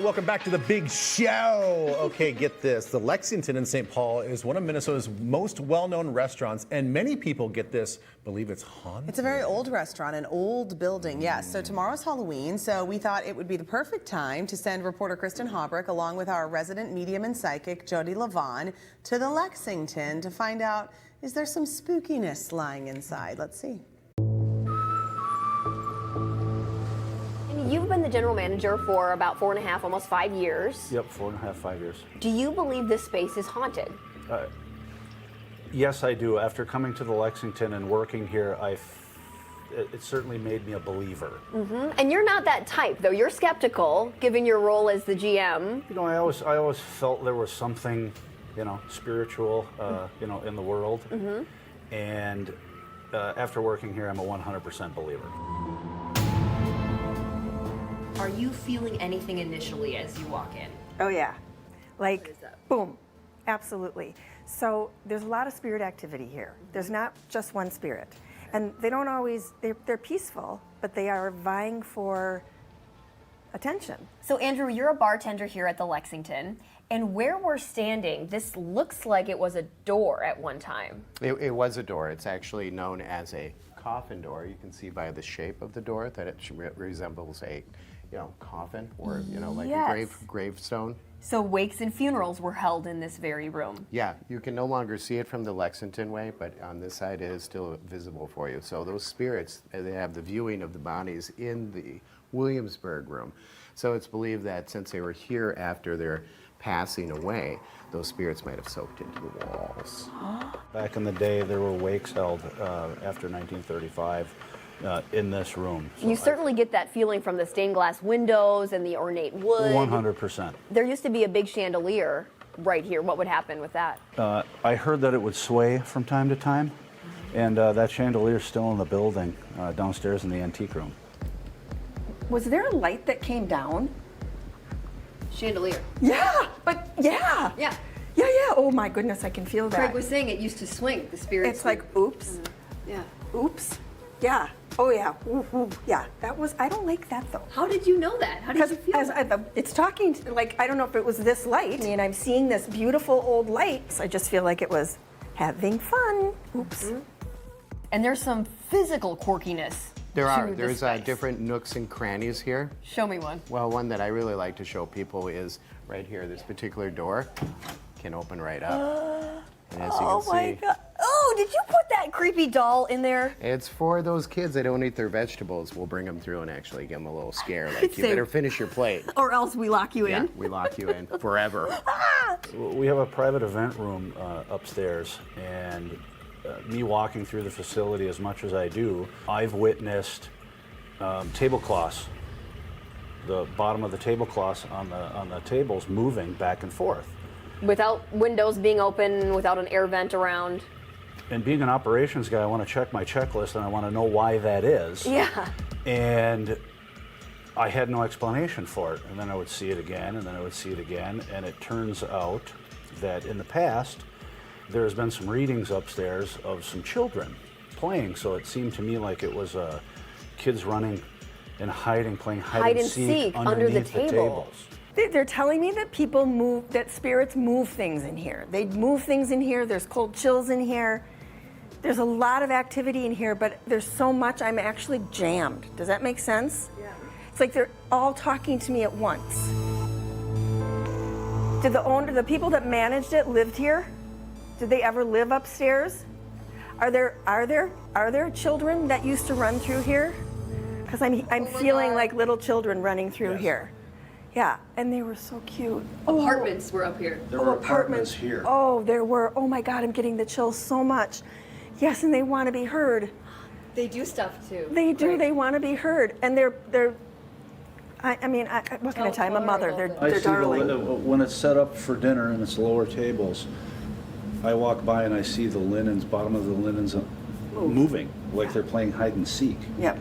Welcome back to the big show. Okay, get this. The Lexington in St. Paul is one of Minnesota's most well-known restaurants, and many people, get this, believe it's haunted. It's a very old restaurant, an old building, yes. So tomorrow's Halloween, so we thought it would be the perfect time to send reporter Kristin Haubrich, along with our resident medium and psychic, Jodi Livon, to the Lexington to find out, is there some spookiness lying inside? Let's see. You've been the general manager for about 4.5, almost 5 years. Yep, 4.5, 5 years. Do you believe this space is haunted? Yes, I do. After coming to the Lexington and working here, it certainly made me a believer. Mm-hmm. And you're not that type, though. You're skeptical, given your role as the GM. You know, I always felt there was something, spiritual, in the world. Mm-hmm. And after working here, I'm a 100% believer. Are you feeling anything initially as you walk in? Oh yeah, like boom, absolutely. So there's a lot of spirit activity here. There's not just one spirit. And they don't always, they're peaceful, but they are vying for attention. So Andrew, you're a bartender here at the Lexington, and where we're standing, this looks like it was a door at one time. It was a door. It's actually known as a coffin door. You can see by the shape of the door that it resembles a coffin or, like a gravestone. So wakes and funerals were held in this very room. Yeah, you can no longer see it from the Lexington way, but on this side it is still visible for you. So those spirits, they have the viewing of the bodies in the Williamsburg room. So it's believed that since they were here after their passing away, those spirits might have soaked into the walls. Back in the day, there were wakes held after 1935. In this room. So you certainly get that feeling from the stained glass windows and the ornate wood. 100%. There used to be a big chandelier right here. What would happen with that? I heard that it would sway from time to time, and that chandelier's still in the building downstairs in the antique room. Was there a light that came down? Chandelier. Yeah, but yeah. Yeah. Yeah, oh my goodness, I can feel that. Craig was saying it used to swing, the spirits. It's like, oops. Mm-hmm. Yeah. Oops. Yeah. Oh yeah. Ooh, ooh. Yeah. That was, I don't like that though. How did you know that? How did you feel that? It's talking, like, I don't know if it was this light, and I'm seeing this beautiful old light. So I just feel like it was having fun. Oops. Mm-hmm. And there's some physical quirkiness. There's different nooks and crannies here. Show me one. Well, one that I really like to show people is right here. This particular door can open right up. And as you can see, my God. Oh, did you put that creepy doll in there? it's for those kids that don't eat their vegetables. We'll bring them through and actually give them a little scare, like, you better finish your plate. Or else we lock you Yeah, in. we lock you in forever. We have a private event room upstairs, and me walking through the facility as much as I do, I've witnessed tablecloths, the bottom of the tablecloths on the tables moving back and forth. Without windows being open, without an air vent around. And being an operations guy, I want to check my checklist and I want to know why that is. Yeah. And I had no explanation for it. And then I would see it again, and then I would see it again. And it turns out that in the past, there's been some readings upstairs of some children playing. So it seemed to me like it was kids running and hiding, playing hide and seek under the underneath the tables. They're telling me that people move, that spirits move things in here. They move things in here. There's cold chills in here. There's a lot of activity in here, but there's so much I'm actually jammed. Does that make sense? Yeah. It's like they're all talking to me at once. Did the people that managed it lived here? Did they ever live upstairs? Are there children that used to run through here? Because I'm feeling like little children running through here. Yeah, and they were so cute. Apartments were up here. There were apartments here. Oh, there were. Oh my God, I'm getting the chills so much. Yes, and they want to be heard. They do stuff too. They do. Right. They want to be heard, and they're. I mean, what can I tell you? I'm a mother. They're darling. When it's set up for dinner and it's lower tables, I walk by and I see the linens, bottom of the linens moving, like they're playing hide and seek. Yep.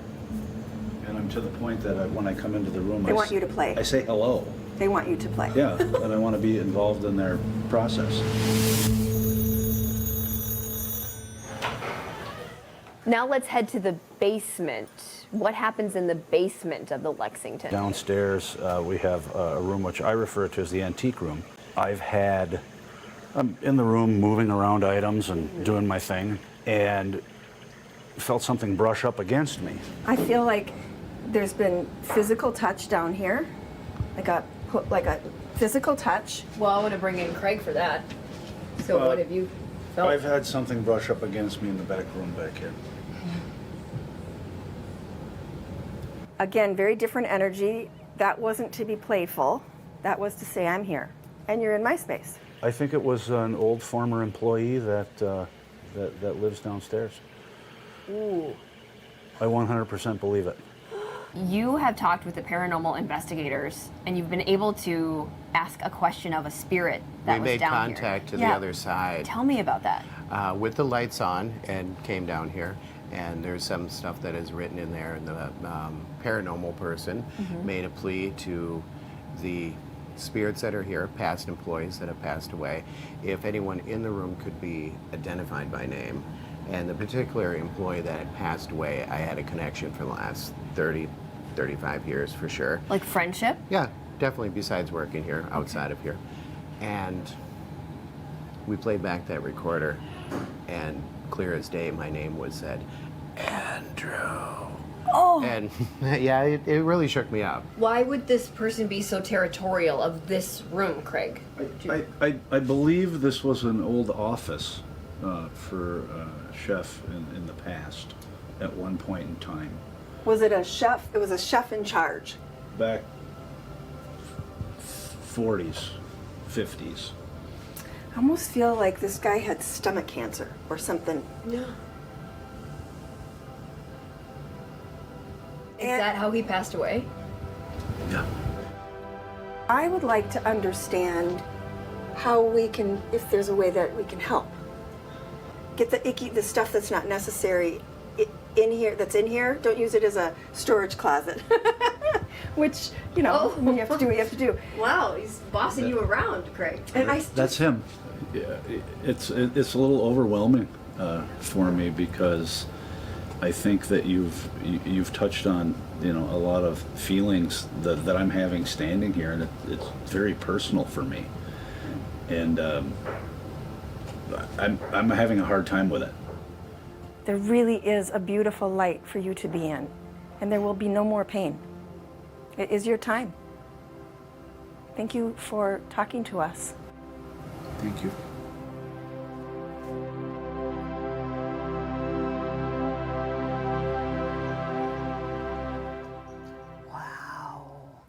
And I'm to the point that when I come into the room, They want you to play. I say hello. They want you to play. Yeah, and I want to be involved in their process. Now let's head to the basement. What happens in the basement of the Lexington? Downstairs, we have a room which I refer to as the antique room. I'm in the room moving around items and doing my thing, and felt something brush up against me. I feel like there's been physical touch down here, like a physical touch. Well, I want to bring in Craig for that. So what have you felt? I've had something brush up against me in the back room back here. Again, very different energy. That wasn't to be playful. That was to say, I'm here, and you're in my space. I think it was an old former employee that lives downstairs. Ooh. I 100% believe it. You have talked with the paranormal investigators, and you've been able to ask a question of a spirit that We was made down contact here. to the other side. Tell me about that. With the lights on, and came down here, and there's some stuff that is written in there, and the paranormal person made a plea to the spirits that are here, past employees that have passed away, if anyone in the room could be identified by name. And the particular employee that had passed away, I had a connection for the last 30, 35 years for sure. Like friendship? Yeah, definitely, besides working here, outside of here. And we played back that recorder, and clear as day, my name was said, Andrew. Oh! And yeah, it really shook me up. Why would this person be so territorial of this room, Craig? I believe this was an old office for a chef in the past at one point in time. Was it a chef? It was a chef in charge. Back 40s, 50s. I almost feel like this guy had stomach cancer or something. No. Is And- that how he passed away? Yeah. I would like to understand how we can, if there's a way that we can help. Get the icky, the stuff that's not necessary in here, that's in here. Don't use it as a storage closet. Which, you know, you have to do what you have to do. Wow, he's bossing you around, Craig. And That's him. Yeah, it's a little overwhelming for me because I think that you've touched on a lot of feelings that I'm having standing here, and it's very personal for me, and I'm having a hard time with it. there really is a beautiful light for you to be in, and there will be no more pain. It is your time. Thank you for talking to us. Thank you.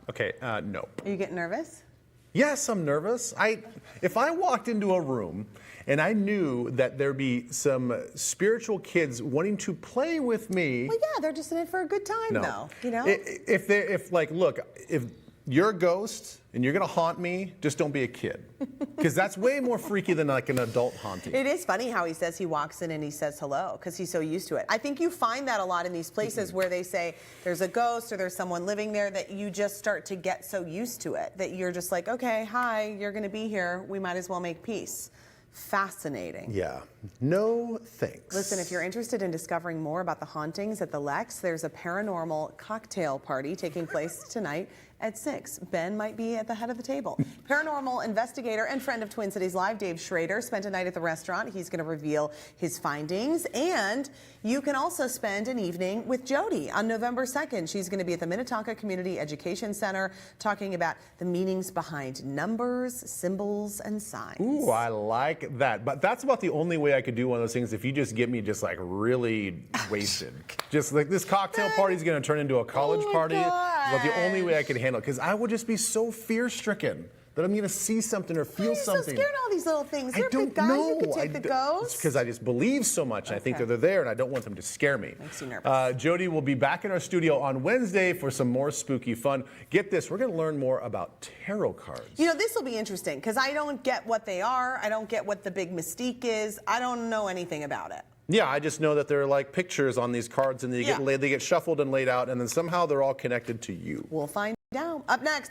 Okay, no. Are you getting nervous? Yes, I'm nervous. If I walked into a room and I knew that there'd be some spiritual kids wanting to play with me. Well, yeah, they're just in it for a good time, No. though. You know? If you're a ghost and you're gonna haunt me, just don't be a kid, because that's way more freaky than like an adult haunting. It is funny how he says he walks in and he says hello because he's so used to it. I think you find that a lot in these places where they say there's a ghost or there's someone living there, that you just start to get so used to it that you're just like, okay, hi, you're going to be here. We might as well make peace. Fascinating. Yeah. No thanks. Listen, if you're interested in discovering more about the hauntings at the Lex, there's a paranormal cocktail party taking place tonight at 6. Ben might be at the head of the table. Paranormal investigator and friend of Twin Cities Live, Dave Schrader, spent a night at the restaurant. He's going to reveal his findings. And you can also spend an evening with Jodi on November 2nd. She's going to be at the Minnetonka Community Education Center talking about the meanings behind numbers, symbols, and signs. Ooh, I like that. But that's about the only way I could do one of those things, if you just get me just like really wasted. Just like this cocktail party is going to turn into a college party. But the only way I could handle it, because I would just be so fear-stricken that I'm going to see something or feel Why are you something. so scared of all these little things? You're I a don't big guy. know. You could take the ghosts. Because I just believe so much. And I think that they're there, and I don't want them to scare me. Makes you nervous. Jodi will be back in our studio on Wednesday for some more spooky fun. Get this, we're going to learn more about tarot cards. You know, this will be interesting because I don't get what they are. I don't get what the big mystique is. I don't know anything about it. Yeah, I just know that they're like pictures on these cards, and they get shuffled and laid out, and then somehow they're all connected to you. We'll find out. Up next.